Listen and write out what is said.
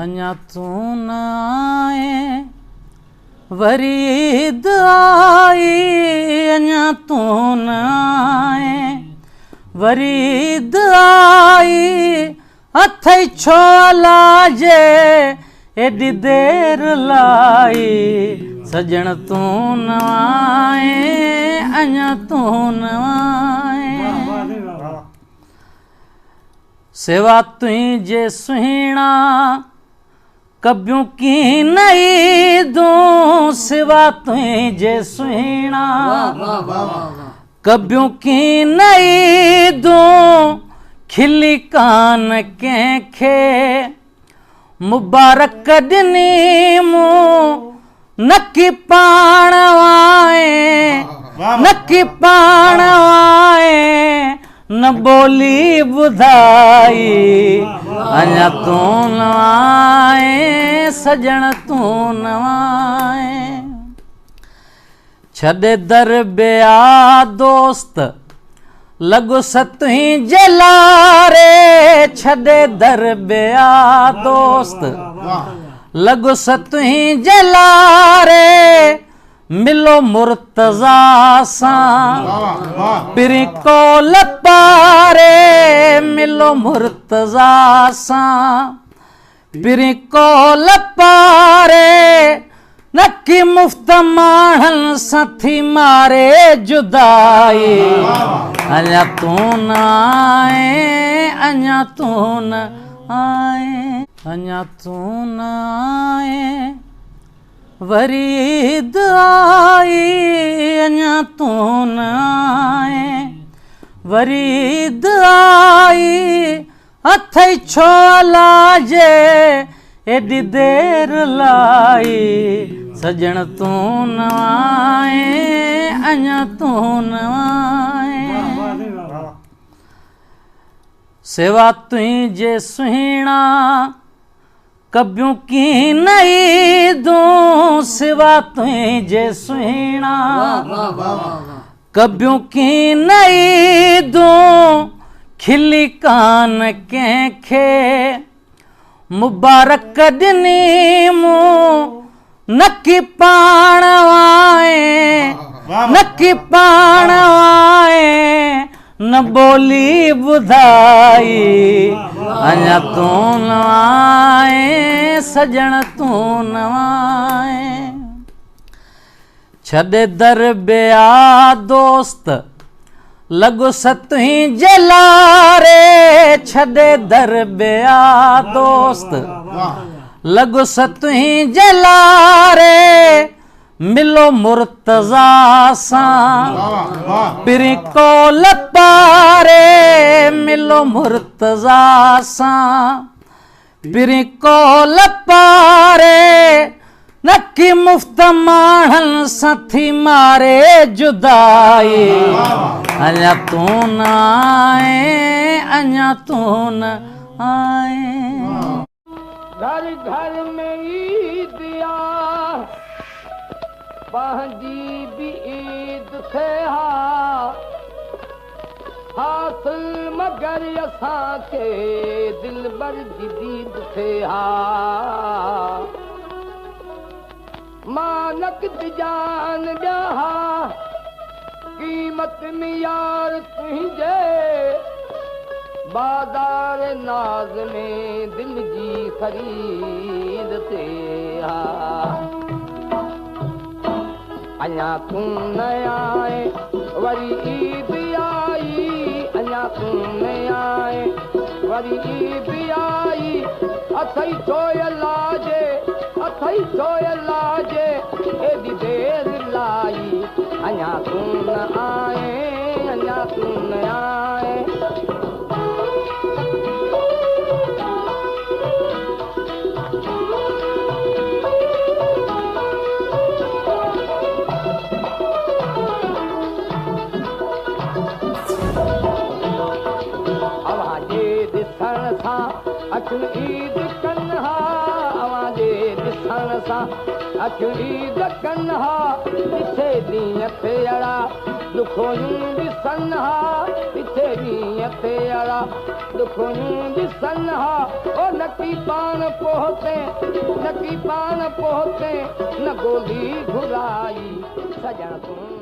अञा तू न आए वरी ईद आई, अञा तू न आए वरी ईद आई, अथई छो लाजे एडी देर लाई, सजण तू न आए अञा तू न आए। सेवा तुई जे सुहिणा कब्यूं की नई दूं, सिवा तुई जे सुहिणा कब्यूं की नई दूं, खिली कान कंहिंखे मुबारक ॾिनी मूं, नकी पाण आए नकी पाण आए, न बोली ॿुधाई अञा तू न आए, सजण तू न आए। छॾे दर ॿिया दोस्त लॻो सतुही जे लारे, छॾे दर ॿिया दोस्त लॻो सतुही जे लारे, मिलो मुर्तज़ा सां पिरी कोल पारे, मिलो मुर्तज़ा सां पिरी कोल पारे, नकी मुफ़्त माण्हनि सां थी मारे जुदाई, अञा तू न आए अञा तू न आए, अञा तू न आए वरी ईद आई, अञा तू न आए वरी ईद आई, अथई छो लाजे एडी देर लाई, सजण तू न आए अञा तू न आए। सेवा तुई जे सुहिणा कब्यूं की नई दूं, सिवा तुई जे सुहिणा कब्यूं की नई दूं, खिली कान कंहिंखे मुबारक ॾिनी मूं, नकी पाण आए नकी पाण आए, न बोली ॿुधाई अञा तू न आए, सजण तू न आए। छॾे दर ॿिया दोस्त लॻो सतुही जे लारे, छॾे दर ॿिया दोस्त लॻो सतुही जे लारे, मिलो मुर्तज़ा सां पिरी कोल पारे, मिलो मुर्तज़ा सां पिरी कोल पारे, नकी मुफ़्त माण्हनि सां थी मारे जुदाई, अञा तू न आए अञा तू न आए। घर घर में ईद आ, पंहिंजी बि ईद थे हा, हासिल मगर असांखे दिलबर जी दीद थे हा, मां नक़द जान ॾियां हा, क़ीमत में यार तुंहिंजे, बाज़ार नाज़ में दिल जी ख़रीद थे हा, अञा तू न आए वरी ईद आई, अञा तू न आए वरी ईद आई, अथई छोय लाजे अथई छोय लाजे, एडी देर लाई, अञा तू न आए अञा तू न आए। अखियूं ईद कनि हा, अवांजे ॾिसण सां अखियूं ईद कनि हा, ॾिसे ॾींहं ते अड़ा दुखोयूं भी सन्हा पिथे नीयते अड़ा दुखोयूं भी सन्हा ओ नकी पान पोहते न गोली घुराई सजण तूं